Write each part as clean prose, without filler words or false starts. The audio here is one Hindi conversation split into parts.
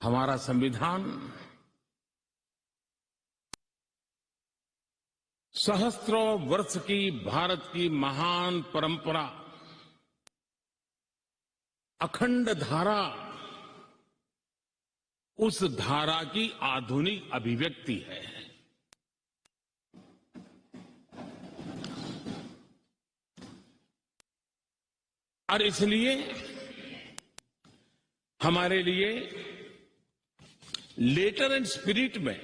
हमारा संविधान सहस्त्रों वर्ष की भारत की महान परंपरा, अखंड धारा, उस धारा की आधुनिक अभिव्यक्ति है। और इसलिए हमारे लिए लेटर एंड स्पिरिट में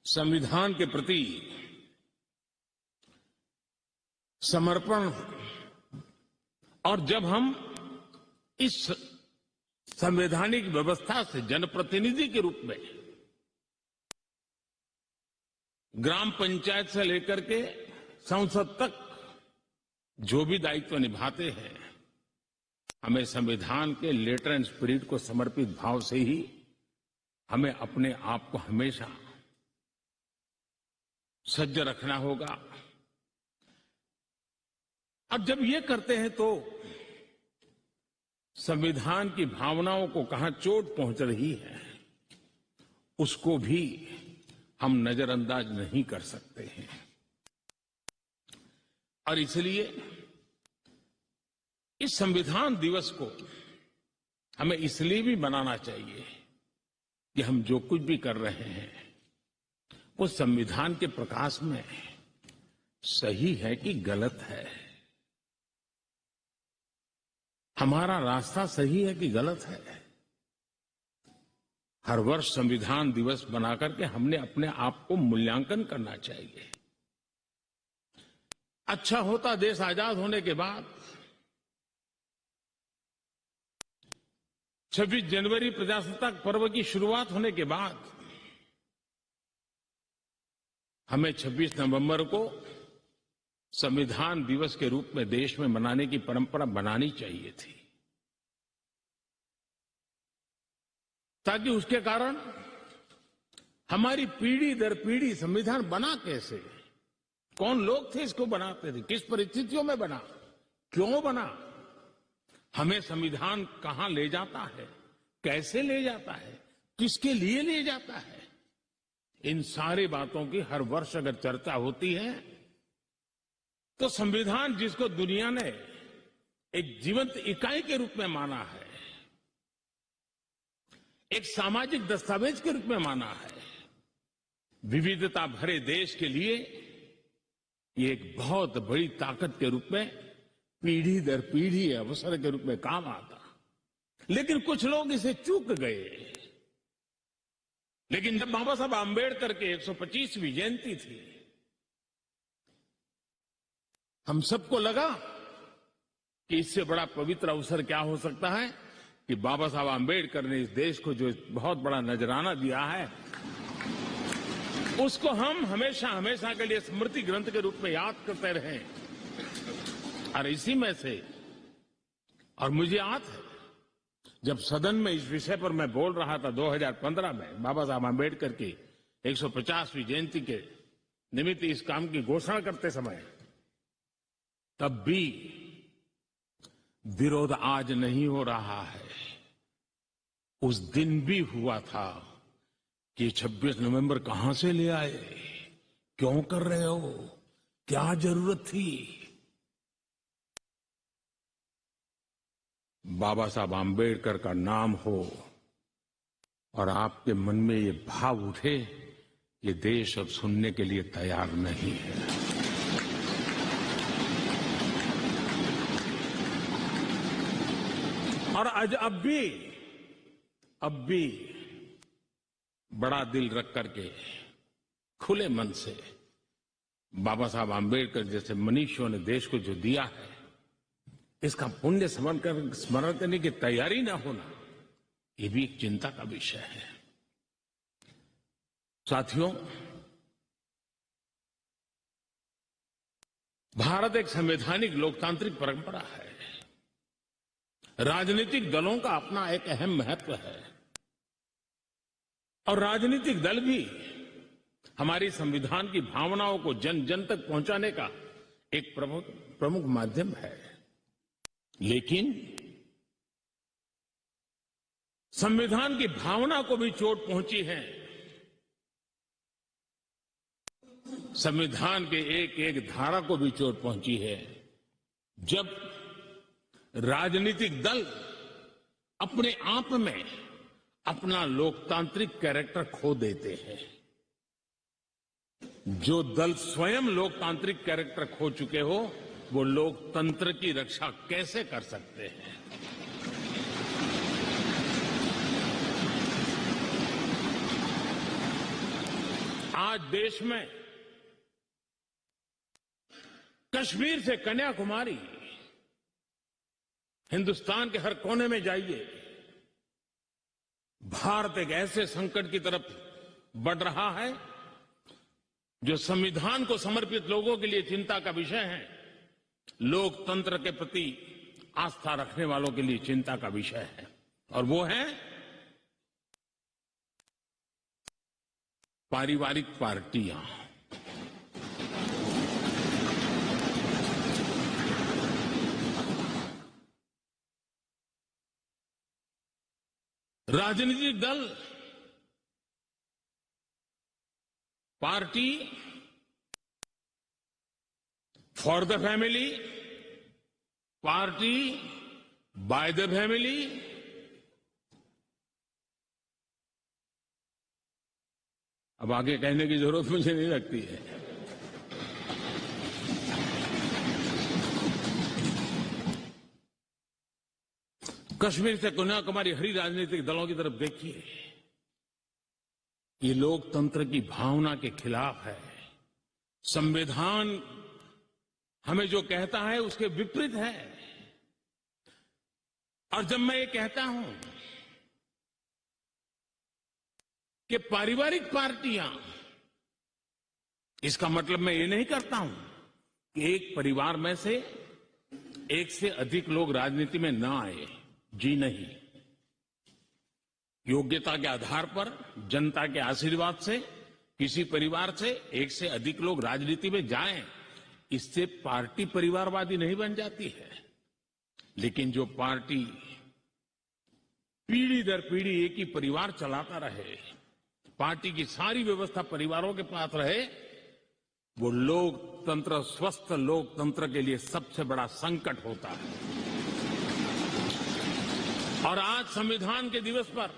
संविधान के प्रति समर्पण, और जब हम इस संवैधानिक व्यवस्था से जनप्रतिनिधि के रूप में ग्राम पंचायत से लेकर के संसद तक जो भी दायित्व निभाते हैं, हमें संविधान के लेटर एंड स्पिरिट को समर्पित भाव से ही हमें अपने आप को हमेशा सज्ज रखना होगा। अब जब ये करते हैं तो संविधान की भावनाओं को कहां चोट पहुंच रही है, उसको भी हम नजरअंदाज नहीं कर सकते हैं। और इसलिए इस संविधान दिवस को हमें इसलिए भी मनाना चाहिए कि हम जो कुछ भी कर रहे हैं वो संविधान के प्रकाश में सही है कि गलत है, हमारा रास्ता सही है कि गलत है। हर वर्ष संविधान दिवस बनाकर के हमने अपने आप को मूल्यांकन करना चाहिए। अच्छा होता देश आजाद होने के बाद 26 जनवरी प्रजासत्ताक पर्व की शुरुआत होने के बाद हमें 26 नवंबर को संविधान दिवस के रूप में देश में मनाने की परंपरा बनानी चाहिए थी, ताकि उसके कारण हमारी पीढ़ी दर पीढ़ी संविधान बना कैसे, कौन लोग थे इसको बनाते थे, किस परिस्थितियों में बना, क्यों बना, हमें संविधान कहां ले जाता है, कैसे ले जाता है, किसके लिए ले जाता है, इन सारी बातों की हर वर्ष अगर चर्चा होती है तो संविधान जिसको दुनिया ने एक जीवंत इकाई के रूप में माना है, एक सामाजिक दस्तावेज के रूप में माना है, विविधता भरे देश के लिए ये एक बहुत बड़ी ताकत के रूप में पीढ़ी दर पीढ़ी अवसर के रूप में काम आता। लेकिन कुछ लोग इसे चूक गए। लेकिन जब बाबा साहब आंबेडकर के 125वीं जयंती थी, हम सबको लगा कि इससे बड़ा पवित्र अवसर क्या हो सकता है कि बाबा साहब आंबेडकर ने इस देश को जो बहुत बड़ा नजराना दिया है, उसको हम हमेशा हमेशा के लिए स्मृति ग्रंथ के रूप में याद करते रहें। और इसी में से, और मुझे याद है जब सदन में इस विषय पर मैं बोल रहा था 2015 में बाबा साहब आंबेडकर की 150वीं जयंती के निमित्त इस काम की घोषणा करते समय, तब भी विरोध आज नहीं हो रहा है, उस दिन भी हुआ था कि 26 नवंबर कहां से ले आए, क्यों कर रहे हो, क्या जरूरत थी। बाबा साहब आंबेडकर का नाम हो और आपके मन में ये भाव उठे, ये देश अब सुनने के लिए तैयार नहीं है। और आज अब भी बड़ा दिल रख करके खुले मन से बाबा साहब आंबेडकर जैसे मनीषियों ने देश को जो दिया है, इसका पुण्य स्मरण करने की तैयारी न होना, ये भी एक चिंता का विषय है। साथियों, भारत एक संवैधानिक लोकतांत्रिक परंपरा है। राजनीतिक दलों का अपना एक अहम महत्व है और राजनीतिक दल भी हमारी संविधान की भावनाओं को जन जन तक पहुंचाने का एक प्रमुख माध्यम है। लेकिन संविधान की भावना को भी चोट पहुंची है। संविधान के एक एक धारा को भी चोट पहुंची है। जब राजनीतिक दल अपने आप में अपना लोकतांत्रिक कैरेक्टर खो देते हैं, जो दल स्वयं लोकतांत्रिक कैरेक्टर खो चुके हो वो लोकतंत्र की रक्षा कैसे कर सकते हैं? आज देश में कश्मीर से कन्याकुमारी, हिंदुस्तान के हर कोने में जाइए, भारत एक ऐसे संकट की तरफ बढ़ रहा है जो संविधान को समर्पित लोगों के लिए चिंता का विषय है, लोकतंत्र के प्रति आस्था रखने वालों के लिए चिंता का विषय है, और वो है पारिवारिक पार्टियां। राजनीतिक दल, party for the family, party by the family, अब आगे कहने की जरूरत मुझे नहीं लगती है। कश्मीर से कन्याकुमारी हरी राजनीतिक दलों की तरफ देखिए, ये लोकतंत्र की भावना के खिलाफ है। संविधान हमें जो कहता है उसके विपरीत है। और जब मैं ये कहता हूं कि पारिवारिक पार्टियां, इसका मतलब मैं ये नहीं करता हूं कि एक परिवार में से एक से अधिक लोग राजनीति में ना आए। जी नहीं, योग्यता के आधार पर, जनता के आशीर्वाद से किसी परिवार से एक से अधिक लोग राजनीति में जाएं, इससे पार्टी परिवारवादी नहीं बन जाती है। लेकिन जो पार्टी पीढ़ी दर पीढ़ी एक ही परिवार चलाता रहे, पार्टी की सारी व्यवस्था परिवारों के पास रहे, वो लोकतंत्र, स्वस्थ लोकतंत्र के लिए सबसे बड़ा संकट होता है। और आज संविधान के दिवस पर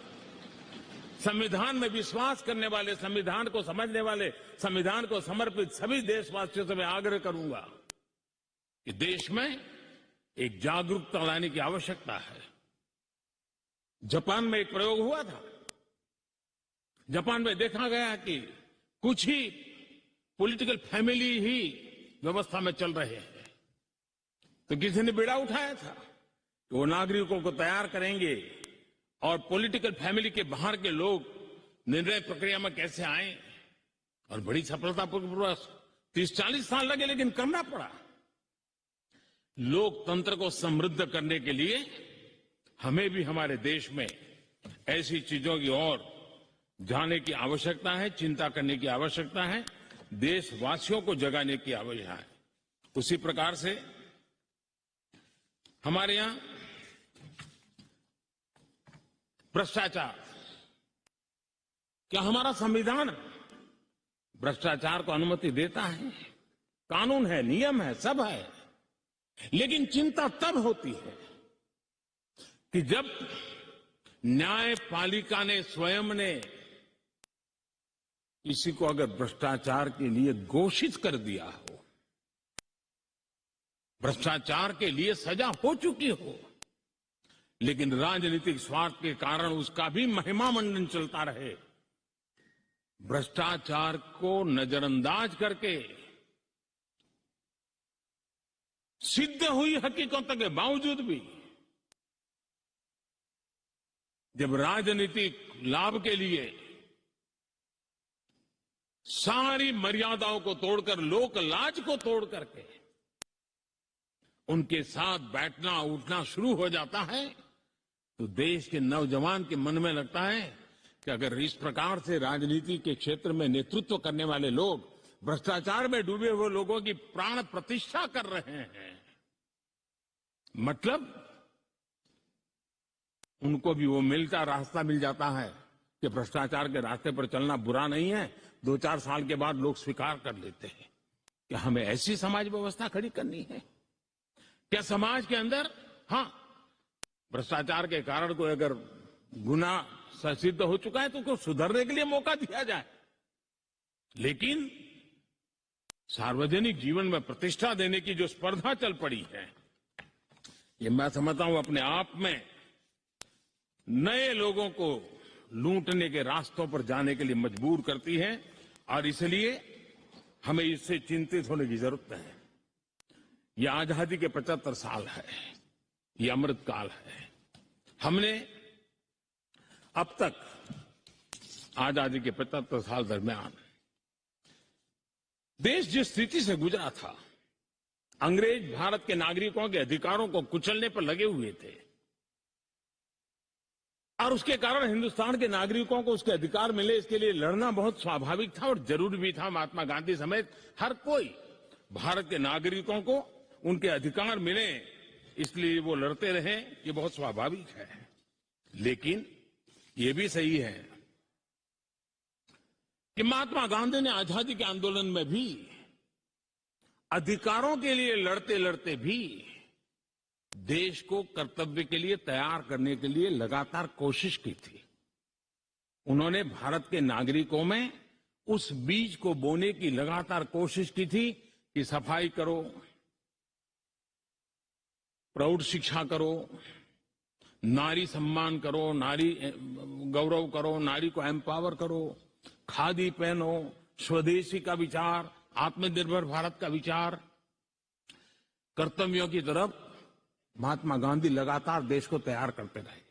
संविधान में विश्वास करने वाले, संविधान को समझने वाले, संविधान को समर्पित सभी देशवासियों से मैं आग्रह करूंगा कि देश में एक जागरूकता लाने की आवश्यकता है। जापान में एक प्रयोग हुआ था। जापान में देखा गया कि कुछ ही पॉलिटिकल फैमिली ही व्यवस्था में चल रहे हैं, तो किसी ने बीड़ा उठाया था कि वो नागरिकों को तैयार करेंगे और पॉलिटिकल फैमिली के बाहर के लोग निर्णय प्रक्रिया में कैसे आए। और बड़ी सफलतापूर्वक 30-40 साल लगे, लेकिन करना पड़ा। लोकतंत्र को समृद्ध करने के लिए हमें भी हमारे देश में ऐसी चीजों की ओर जाने की आवश्यकता है, चिंता करने की आवश्यकता है, देशवासियों को जगाने की आवश्यकता है। उसी प्रकार से हमारे यहां भ्रष्टाचार, क्या हमारा संविधान भ्रष्टाचार को अनुमति देता है? कानून है, नियम है, सब है। लेकिन चिंता तब होती है कि जब न्यायपालिका ने स्वयं ने किसी को अगर भ्रष्टाचार के लिए घोषित कर दिया हो, भ्रष्टाचार के लिए सजा हो चुकी हो, लेकिन राजनीतिक स्वार्थ के कारण उसका भी महिमा मंडन चलता रहे, भ्रष्टाचार को नजरअंदाज करके सिद्ध हुई हकीकतों के बावजूद भी जब राजनीतिक लाभ के लिए सारी मर्यादाओं को तोड़कर, लोक लाज को तोड़ करके उनके साथ बैठना उठना शुरू हो जाता है, तो देश के नौजवान के मन में लगता है कि अगर इस प्रकार से राजनीति के क्षेत्र में नेतृत्व करने वाले लोग भ्रष्टाचार में डूबे हुए लोगों की प्राण प्रतिष्ठा कर रहे हैं, मतलब उनको भी वो मिलता रास्ता मिल जाता है कि भ्रष्टाचार के रास्ते पर चलना बुरा नहीं है। 2-4 साल के बाद लोग स्वीकार कर लेते हैं कि हमें ऐसी समाज व्यवस्था खड़ी करनी है। क्या समाज के अंदर भ्रष्टाचार के कारण कोई अगर गुना सिद्ध हो चुका है तो उसको सुधरने के लिए मौका दिया जाए, लेकिन सार्वजनिक जीवन में प्रतिष्ठा देने की जो स्पर्धा चल पड़ी है, ये मैं समझता हूं अपने आप में नए लोगों को लूटने के रास्तों पर जाने के लिए मजबूर करती है, और इसलिए हमें इससे चिंतित होने की जरूरत है। यह आजादी के 75 साल है, ये अमृत काल है। हमने अब तक आजादी के 75 साल दरमियान देश जिस स्थिति से गुजरा था, अंग्रेज भारत के नागरिकों के अधिकारों को कुचलने पर लगे हुए थे, और उसके कारण हिंदुस्तान के नागरिकों को उसके अधिकार मिले, इसके लिए लड़ना बहुत स्वाभाविक था और जरूरी भी था। महात्मा गांधी समेत हर कोई भारत के नागरिकों को उनके अधिकार मिले, इसलिए वो लड़ते रहे, ये बहुत स्वाभाविक है। लेकिन ये भी सही है कि महात्मा गांधी ने आजादी के आंदोलन में भी अधिकारों के लिए लड़ते लड़ते भी देश को कर्तव्य के लिए तैयार करने के लिए लगातार कोशिश की थी। उन्होंने भारत के नागरिकों में उस बीज को बोने की लगातार कोशिश की थी कि सफाई करो, प्रौढ़ शिक्षा करो, नारी सम्मान करो, नारी गौरव करो, नारी को एम्पावर करो, खादी पहनो, स्वदेशी का विचार, आत्मनिर्भर भारत का विचार, कर्तव्यों की तरफ महात्मा गांधी लगातार देश को तैयार करते रहे।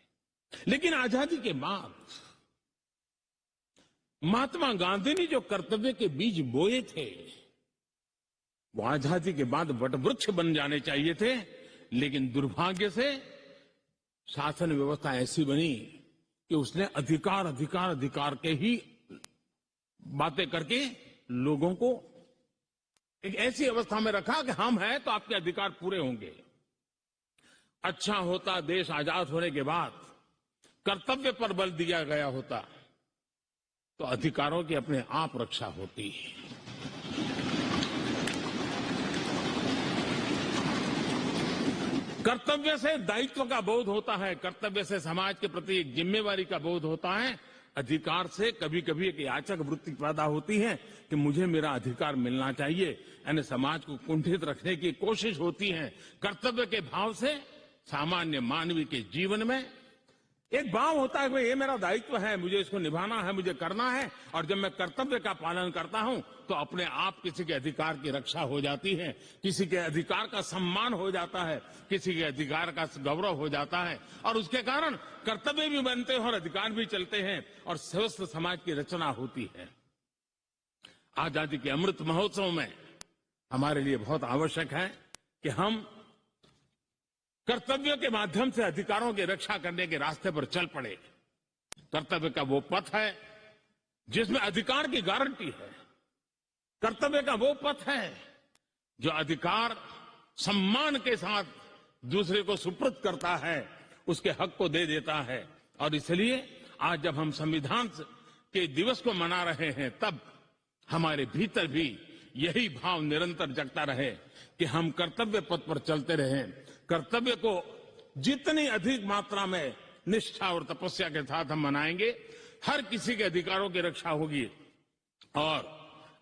लेकिन आजादी के बाद महात्मा गांधी ने जो कर्तव्य के बीज बोए थे, वो आजादी के बाद वटवृक्ष बन जाने चाहिए थे। लेकिन दुर्भाग्य से शासन व्यवस्था ऐसी बनी कि उसने अधिकार अधिकार अधिकार के ही बातें करके लोगों को एक ऐसी अवस्था में रखा कि हम हैं तो आपके अधिकार पूरे होंगे। अच्छा होता देश आजाद होने के बाद कर्तव्य पर बल दिया गया होता तो अधिकारों की अपने आप रक्षा होती। कर्तव्य से दायित्व का बोध होता है, कर्तव्य से समाज के प्रति एक जिम्मेवारी का बोध होता है। अधिकार से कभी कभी एक याचक वृत्ति पैदा होती है कि मुझे मेरा अधिकार मिलना चाहिए, यानी समाज को कुंठित रखने की कोशिश होती है। कर्तव्य के भाव से सामान्य मानवीय के जीवन में एक भाव होता है कि ये मेरा दायित्व है, मुझे इसको निभाना है, मुझे करना है। और जब मैं कर्तव्य का पालन करता हूं तो अपने आप किसी के अधिकार की रक्षा हो जाती है, किसी के अधिकार का सम्मान हो जाता है, किसी के अधिकार का गौरव हो जाता है, और उसके कारण कर्तव्य भी बनते हैं और अधिकार भी चलते हैं और स्वस्थ समाज की रचना होती है। आजादी के अमृत महोत्सव में हमारे लिए बहुत आवश्यक है कि हम कर्तव्यों के माध्यम से अधिकारों की रक्षा करने के रास्ते पर चल पड़े। कर्तव्य का वो पथ है जिसमें अधिकार की गारंटी है। कर्तव्य का वो पथ है जो अधिकार सम्मान के साथ दूसरे को सुपुर्द करता है, उसके हक को दे देता है। और इसलिए आज जब हम संविधान के दिवस को मना रहे हैं, तब हमारे भीतर भी यही भाव निरंतर जगता रहे कि हम कर्तव्य पथ पर चलते रहें। कर्तव्य को जितनी अधिक मात्रा में निष्ठा और तपस्या के साथ हम मनाएंगे, हर किसी के अधिकारों की रक्षा होगी। और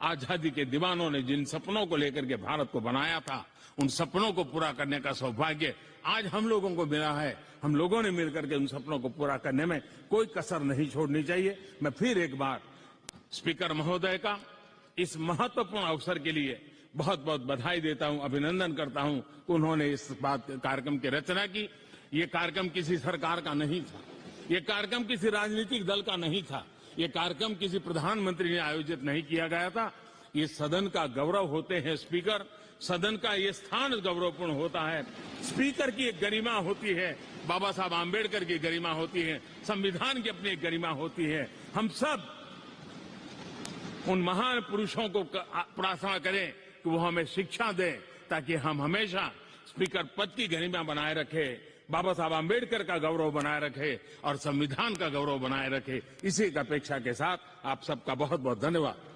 आजादी के दीवानों ने जिन सपनों को लेकर के भारत को बनाया था, उन सपनों को पूरा करने का सौभाग्य आज हम लोगों को मिला है। हम लोगों ने मिलकर के उन सपनों को पूरा करने में कोई कसर नहीं छोड़नी चाहिए। मैं फिर एक बार स्पीकर महोदय का इस महत्वपूर्ण अवसर के लिए बहुत बहुत बधाई देता हूं, अभिनंदन करता हूं कि उन्होंने इस कार्यक्रम की रचना की। ये कार्यक्रम किसी सरकार का नहीं था, ये कार्यक्रम किसी राजनीतिक दल का नहीं था, ये कार्यक्रम किसी प्रधानमंत्री ने आयोजित नहीं किया गया था। ये सदन का गौरव होते हैं स्पीकर, सदन का ये स्थान गौरवपूर्ण होता है। स्पीकर की एक गरिमा होती है, बाबा साहब आम्बेडकर की गरिमा होती है, संविधान की अपनी एक गरिमा होती है। हम सब उन महान पुरुषों को प्रार्थना करें कि वो हमें शिक्षा दें ताकि हम हमेशा स्पीकर पद की गरिमा बनाए रखें, बाबा साहब आम्बेडकर का गौरव बनाए रखे और संविधान का गौरव बनाए रखे, इसी की अपेक्षा के साथ आप सबका बहुत बहुत धन्यवाद।